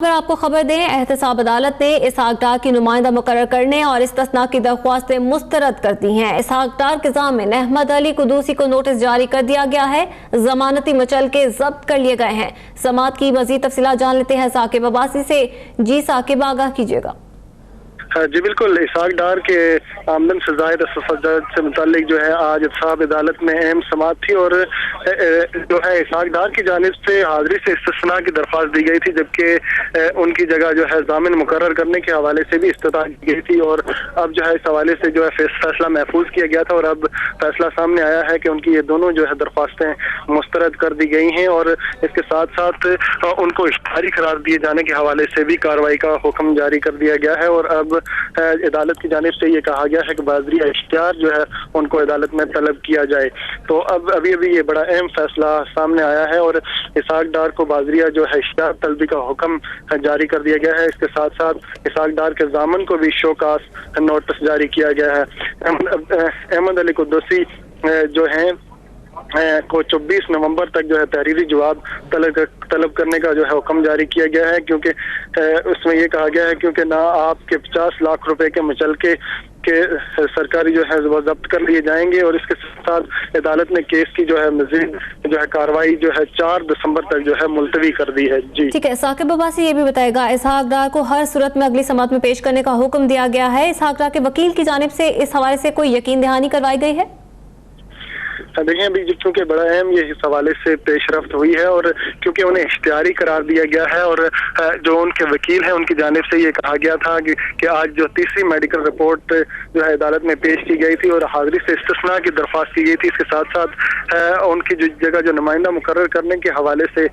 अगर आपको खबर दें, एहतसाब अदालत ने इसहाक डार की नुमाइंदा मुकर्रर करने और इस्तिस्ना की दरख्वास्तें मुस्तरद कर दी हैं। इसहाक डार के ज़ामिन अहमद अली कुदूसी को नोटिस जारी कर दिया गया है। जमानती मुचलके जब्त कर लिए गए हैं। समात की मजीद तफसीलात जान लेते हैं साकिब अब्बासी से। जी साकिब, आगाह कीजिएगा। जी बिल्कुल, इसहाक डार के आमदन से ज़ायद से मुतालिक जो है आज एहतसाब अदालत में अहम समात थी और जो है इसहाक डार की जानिब से हाजिरी से इस्तिस्ना की दरख्वास्त दी गई थी, जबकि उनकी जगह जो है ज़ामिन मुकर्रर करने के हवाले से भी इस्तदा की गई थी। और अब जो है इस हवाले से जो है फैसला महफूज किया गया था और अब फैसला सामने आया है कि उनकी ये दोनों जो है दरख्वास्तें मुस्तरद कर दी गई हैं और इसके साथ साथ उनको इश्तिहारी करार दिए जाने के हवाले से भी कार्रवाई का हुक्म जारी कर दिया गया है। और अब अदालत की जानिब से ये कहा गया है कि बाज़रिया इश्तिहार जो है उनको अदालत में तलब किया जाए। तो अब अभी ये बड़ा अहम फैसला सामने आया है और इसहाक डार को बाज़रिया जो है इश्तिहार तलबी का हुक्म जारी कर दिया गया है। इसके साथ साथ इसहाक डार के ज़ामन को भी शोकास नोटिस जारी किया गया है। अहमद अली कुदूसी जो हैं को 24 नवंबर तक जो है तहरीरी जवाब तलब करने का जो है हुक्म जारी किया गया है, क्योंकि उसमें ये कहा गया है क्योंकि ना आपके 50 लाख रुपए के मुचलके के सरकारी जो है वो जब्त कर लिए जाएंगे और इसके साथ अदालत ने केस की जो है मजीद जो है कार्रवाई जो है 4 दिसंबर तक जो है मुलतवी कर दी है। जी ठीक है, साकिब अब्बासी ये भी बताएगा, इसहाक डार को हर सूरत में अगली समात में पेश करने का हुक्म दिया गया है। इसहाक डार के वकील की जानिब से इस हवाले से कोई यकीन दहानी करवाई गई है? देखिए, अभी चूंकि बड़ा अहम ये इस हवाले से पेशरफ्त हुई है और क्योंकि उन्हें इश्तिहारी करार दिया गया है और जो उनके वकील हैं उनकी जानिब से ये कहा गया था कि आज जो तीसरी मेडिकल रिपोर्ट जो है अदालत में पेश की गई थी और हाजिरी से इस्तिस्ना की दरख्वास्त की गई थी, इसके साथ साथ उनकी जो जगह जो नुमाइंदा मुकर्रर करने के हवाले से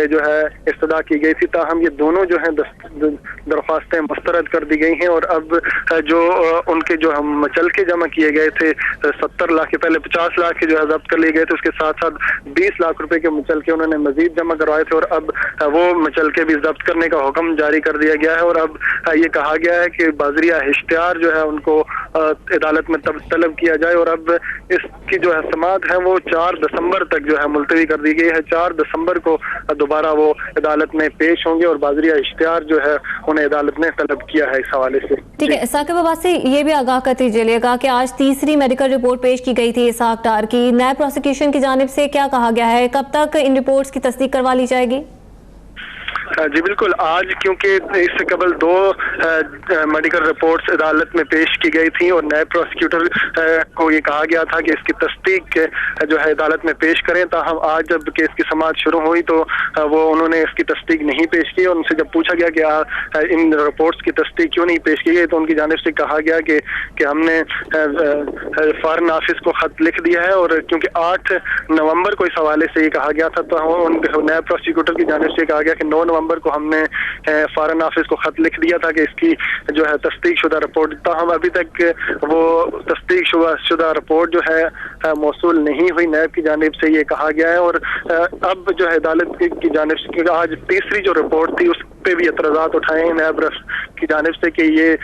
जो है इस्तदा की गई थी, ताहम ये दोनों जो है दरख्वास्तें मुस्तरद कर दी गई हैं। और अब जो उनके जो हम मुचलके जमा किए गए थे 70 लाख के, पहले 50 लाख के जो है जब्त कर लिए गए थे, उसके साथ साथ 20 लाख रुपए के मुचलके उन्होंने मजीद जमा करवाए थे और अब वो मुचलके भी जब्त करने का हुक्म जारी कर दिया गया है। और अब ये कहा गया है कि बाज़रिया इश्तिहार जो है उनको अदालत में तलब किया जाए और अब इसकी जो है समात है वो 4 दिसंबर तक जो है मुलतवी कर दी गई है। 4 दिसंबर को दोबारा वो अदालत में पेश होंगे और बाज़रिया इश्तिहार जो है उन्हें अदालत ने तलब किया है इस हवाले से। ठीक है, साकिब अब्बासी ये भी आगाह कर दीजिएगा कि आज तीसरी मेडिकल रिपोर्ट पेश की गई थी इसहाक डार की, नैब प्रोसिक्यूशन की जानिब से क्या कहा गया है, कब तक इन रिपोर्ट्स की तस्दीक करवा ली जाएगी? जी बिल्कुल, आज क्योंकि इससे कबल 2 मेडिकल रिपोर्ट्स अदालत में पेश की गई थी और नैब प्रोसिक्यूटर को ये कहा गया था कि इसकी तस्दीक जो है अदालत में पेश करें, ताहम आज जब केस की समाअत शुरू हुई तो वो उन्होंने इसकी तस्दीक नहीं पेश की और उनसे जब पूछा गया कि इन रिपोर्ट्स की तस्दीक क्यों नहीं पेश की गई तो उनकी जानिब से कहा गया कि हमने फॉरेन ऑफिस को खत लिख दिया है और क्योंकि 8 नवंबर को इस हवाले से ये कहा गया था तो नैब प्रोसिक्यूटर की जानिब से कहा गया कि 9 नवंबर को हमने फॉरेन ऑफिस को खत लिख दिया था कि इसकी जो है तस्दीक शुदा रिपोर्ट, ताहम अभी तक वो तस्दीक शुदा रिपोर्ट जो है मौसूल नहीं हुई। नैब की जानिब से ये कहा गया है और अब जो है अदालत की जानिब से, क्योंकि आज तीसरी जो रिपोर्ट थी उस पे भी एतराज़ात उठाए हैं नैब की जानिब से कि ये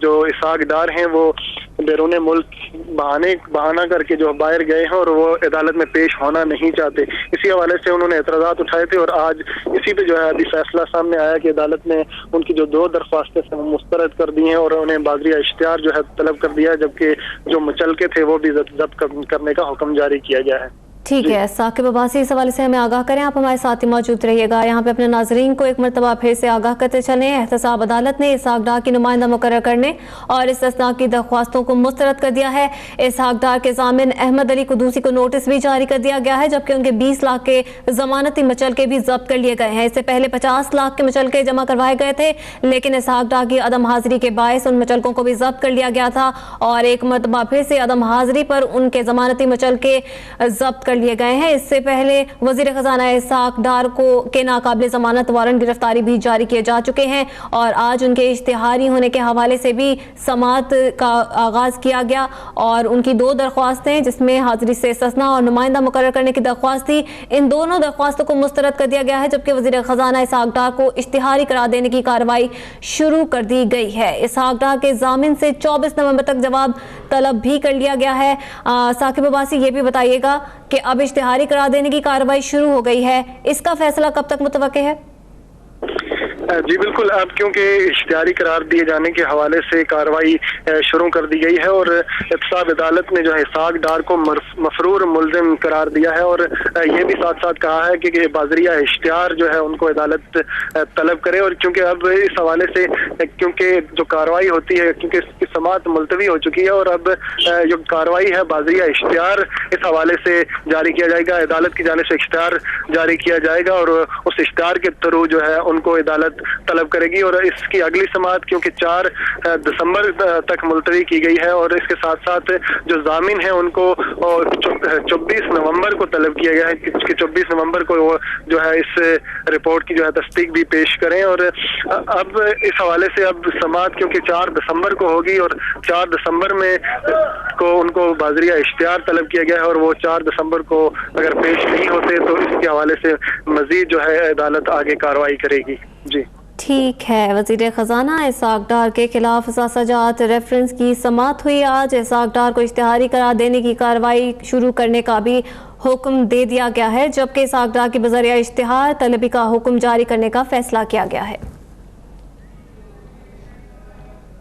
जो इसहाक डार हैं वो बैरून मुल्क बहाना करके जो बाहर गए हैं और वो अदालत में पेश होना नहीं चाहते। इसी हवाले से उन्होंने एतराज़ात उठाए थे और आज इसी पे जो है अभी फैसला सामने आया कि अदालत ने उनकी जो 2 दरख्वास्तें मुस्तरद कर दी हैं और उन्हें बाज़रिया इश्तिहार जो है तलब कर दिया है, जबकि जो मुचलके थे वो भी जब्त करने का हुक्म जारी किया गया है। ठीक है, साकिब अब्बासी इस हवाले से हमें आगाह करें, आप हमारे साथ ही मौजूद रहिएगा। यहाँ पे अपने नाजरीन को एक मरतबा फिर से आगाह करते चलें, एहतसाब अदालत ने इसहाक डार की नुमाइंदा मुकर्रर करने और इस्तिस्ना की दरख्वास्तों को मुस्तरद कर दिया है। इसहाक डार के ज़ामिन अहमद अली कुदूसी को नोटिस भी जारी कर दिया गया है, जबकि उनके 20 लाख के जमानती मुचलके भी जब्त कर लिए गए हैं। इससे पहले 50 लाख के मुचलके जमा करवाए गए थे, लेकिन इसहाक डार की अदम हाजिरी के बायस उन मुचलकों को भी जब्त कर लिया गया था और एक मरतबा फिर से अदम हाजिरी पर उनके जमानती मुचलके जब्त कर लिए गए हैं। इससे पहले वजीर खजाना इसहाक डार के नाकाबिल जमानत वारंट गिरफ्तारी भी जारी किए जा चुके हैं और आज उनके इश्तिहारी होने के हवाले से भी समाअत का आगाज किया गया और उनकी 2 दरख्वास्तें जिसमें हाजिरी से इस्तिस्ना और नुमाइंदा मुकर्रर करने की दरख्वास्त थी, इन दोनों दरख्वास्तों को मुस्तरद कर दिया गया है, जबकि वजीर खजाना इसहाक डार को इश्तिहारी करार देने की कार्रवाई शुरू कर दी गई है। इसहाक डार के जामिन से 24 नवंबर तक जवाब तलब भी कर लिया गया है। साकिब अब्बासी ये भी बताइएगा कि अब इश्तिहारी करार देने की कार्रवाई शुरू हो गई है, इसका फैसला कब तक मुतवक्के है? जी बिल्कुल, अब क्योंकि इश्तिहारी करार दिए जाने के हवाले से कार्रवाई शुरू कर दी गई है और एहतसाब अदालत ने जो है इसहाक डार को मफरूर मुल्जिम करार दिया है और ये भी साथ साथ कहा है कि बाज़रिया इश्तिहार जो है उनको अदालत तलब करे। और क्योंकि अब इस हवाले से क्योंकि जो कार्रवाई होती है, क्योंकि इसकी समाअत मुलतवी हो चुकी है और अब जो कार्रवाई है बाज़रिया इश्तिहार इस हवाले से जारी किया जाएगा। अदालत की जानिब से इश्तिहार जारी किया जाएगा और उस इश्तिहार के थ्रू जो है उनको अदालत तलब करेगी और इसकी अगली समाअत क्योंकि 4 दिसंबर तक मुलतवी की गई है और इसके साथ साथ जो जामिन है उनको 24 नवंबर को तलब किया गया है कि 24 नवंबर को वो जो है इस रिपोर्ट की जो है तस्दीक भी पेश करें। और अब इस हवाले से अब समाअत क्योंकि 4 दिसंबर को होगी और 4 दिसंबर में को उनको बाज़रिया इश्तिहार तलब किया गया है और वो 4 दिसंबर को अगर पेश नहीं होते तो इसके हवाले से मजीद जो है अदालत आगे कार्रवाई करेगी। जी ठीक है। वज़ीर ख़जाना इसहाक डार के खिलाफ साजात रेफरेंस की समाअत हुई। आज इसहाक डार को इश्तिहारी करार देने की कार्रवाई शुरू करने का भी हुक्म दे दिया गया है, जबकि इसहाक डार की बज़रिया इश्तिहार तलबी का हुक्म जारी करने का फैसला किया गया है।